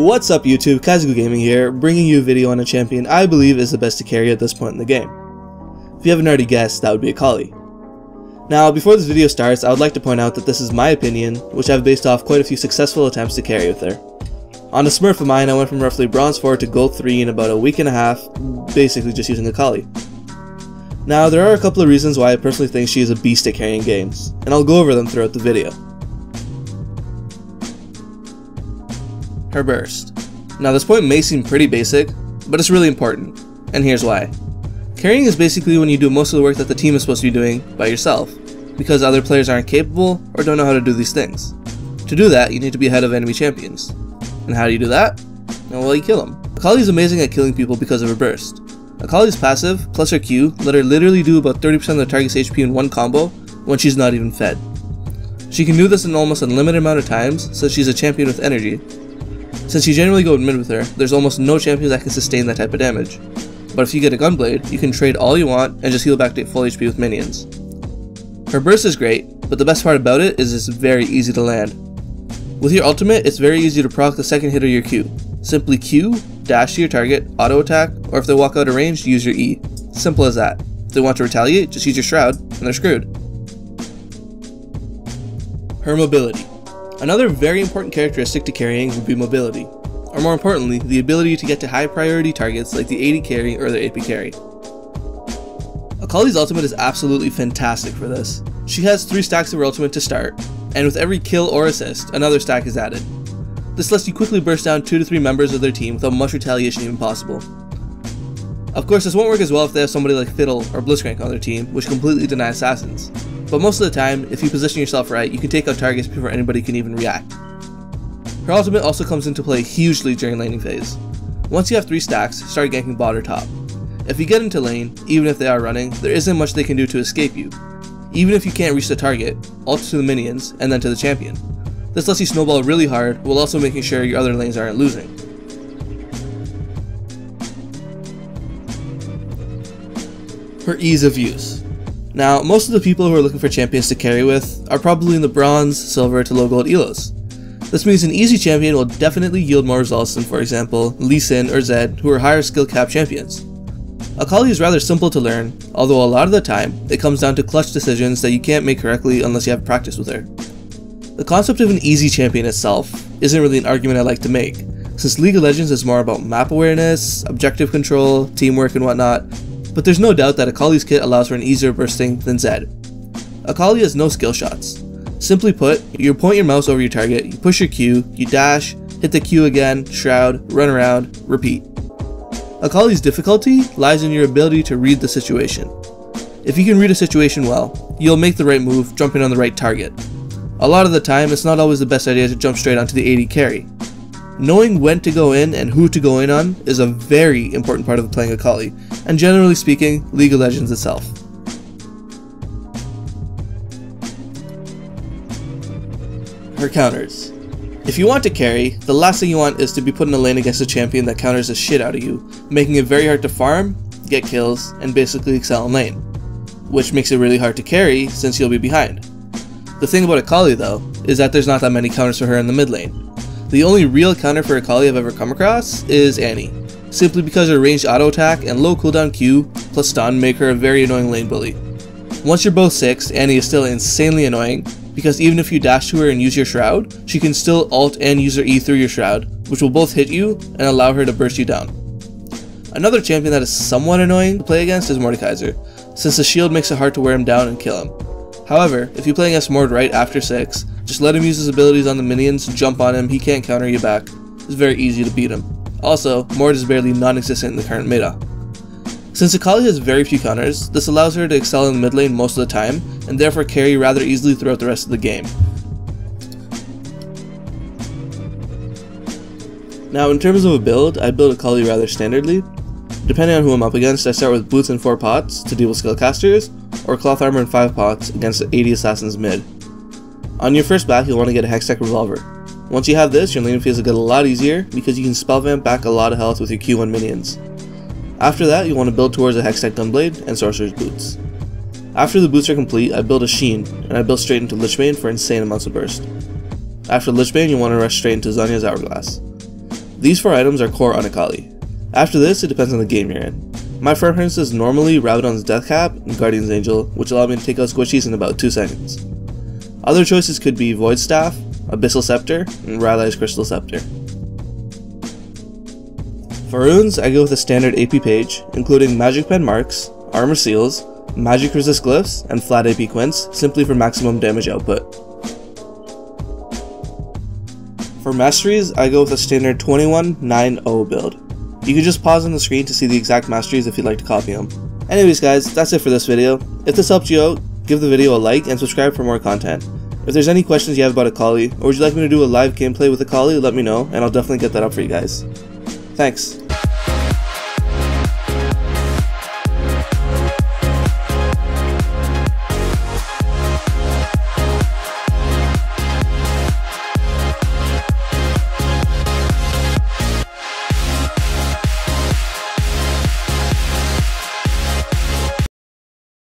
What's up YouTube, Kazuku Gaming here, bringing you a video on a champion I believe is the best to carry at this point in the game. If you haven't already guessed, that would be Akali. Now, before this video starts, I would like to point out that this is my opinion, which I've based off quite a few successful attempts to carry with her. On a Smurf of mine, I went from roughly Bronze 4 to Gold 3 in about a week and a half, basically just using Akali. Now, there are a couple of reasons why I personally think she is a beast at carrying games, and I'll go over them throughout the video. Her burst. Now this point may seem pretty basic, but it's really important, and here's why. Carrying is basically when you do most of the work that the team is supposed to be doing by yourself, because other players aren't capable or don't know how to do these things. To do that, you need to be ahead of enemy champions. And how do you do that? Well, you kill them. Akali is amazing at killing people because of her burst. Akali's passive, plus her Q, let her literally do about 30% of the target's HP in one combo when she's not even fed. She can do this in almost an unlimited amount of times, so she's a champion with energy. Since you generally go mid with her, there's almost no champion that can sustain that type of damage. But if you get a Gunblade, you can trade all you want and just heal back to full HP with minions. Her burst is great, but the best part about it is it's very easy to land. With your ultimate, it's very easy to proc the second hit of your Q. Simply Q, dash to your target, auto attack, or if they walk out of range, use your E. Simple as that. If they want to retaliate, just use your Shroud, and they're screwed. Her mobility. Another very important characteristic to carrying would be mobility, or more importantly, the ability to get to high priority targets like the AD carry or the AP carry. Akali's ultimate is absolutely fantastic for this. She has 3 stacks of her ultimate to start, and with every kill or assist, another stack is added. This lets you quickly burst down 2 to 3 members of their team without much retaliation even possible. Of course, this won't work as well if they have somebody like Fiddle or Blitzcrank on their team, which completely deny assassins. But most of the time, if you position yourself right, you can take out targets before anybody can even react. Her ultimate also comes into play hugely during laning phase. Once you have 3 stacks, start ganking bot or top. If you get into lane, even if they are running, there isn't much they can do to escape you. Even if you can't reach the target, ult to the minions, and then to the champion. This lets you snowball really hard, while also making sure your other lanes aren't losing. Her ease of use. Now, most of the people who are looking for champions to carry with are probably in the bronze, silver to low gold elos. This means an easy champion will definitely yield more results than, for example, Lee Sin or Zed, who are higher skill cap champions. Akali is rather simple to learn, although a lot of the time, it comes down to clutch decisions that you can't make correctly unless you have practice with her. The concept of an easy champion itself isn't really an argument I like to make, since League of Legends is more about map awareness, objective control, teamwork and whatnot, but there's no doubt that Akali's kit allows for an easier bursting than Zed. Akali has no skill shots. Simply put, you point your mouse over your target, you push your Q, you dash, hit the Q again, shroud, run around, repeat. Akali's difficulty lies in your ability to read the situation. If you can read a situation well, you'll make the right move jumping on the right target. A lot of the time, it's not always the best idea to jump straight onto the AD carry. Knowing when to go in and who to go in on is a very important part of playing Akali, and generally speaking, League of Legends itself. Her counters. If you want to carry, the last thing you want is to be put in a lane against a champion that counters the shit out of you, making it very hard to farm, get kills, and basically excel in lane. Which makes it really hard to carry since you'll be behind. The thing about Akali though, is that there's not that many counters for her in the mid lane. The only real counter for Akali I've ever come across is Annie, simply because her ranged auto attack and low cooldown Q plus stun make her a very annoying lane bully. Once you're both 6, Annie is still insanely annoying, because even if you dash to her and use your Shroud, she can still ult and use her E through your Shroud, which will both hit you and allow her to burst you down. Another champion that is somewhat annoying to play against is Mordekaiser, since the shield makes it hard to wear him down and kill him. However, if you play against Mord right after 6, just let him use his abilities on the minions, jump on him, he can't counter you back. It's very easy to beat him. Also, Mord is barely non-existent in the current meta. Since Akali has very few counters, this allows her to excel in the mid lane most of the time, and therefore carry rather easily throughout the rest of the game. Now in terms of a build, I build Akali rather standardly. Depending on who I'm up against, I start with boots and 4 pots to deal with skill casters, or cloth armor and 5 pots against the 80 assassins mid. On your first back, you'll want to get a Hextech Revolver. Once you have this, your laning phase will get a lot easier because you can spell vamp back a lot of health with your Q1 minions. After that, you'll want to build towards a Hextech Gunblade and Sorcerer's Boots. After the boots are complete, I build a Sheen, and I build straight into Lichbane for insane amounts of burst. After Lichbane, you want to rush straight into Zhonya's Hourglass. These 4 items are core on Akali. After this, it depends on the game you're in. My preference is normally Rabadon's Death Cap and Guardian's Angel, which allow me to take out squishies in about 2 seconds. Other choices could be Void Staff, Abyssal Scepter, and Rylai's Crystal Scepter. For runes, I go with a standard AP page, including Magic Pen Marks, Armor Seals, Magic Resist Glyphs, and Flat AP Quints, simply for maximum damage output. For masteries, I go with a standard 21-9-0 build. You can just pause on the screen to see the exact masteries if you'd like to copy them. Anyways guys, that's it for this video. If this helped you out, give the video a like and subscribe for more content. If there's any questions you have about Akali, or would you like me to do a live gameplay with Akali, let me know, and I'll definitely get that up for you guys. Thanks.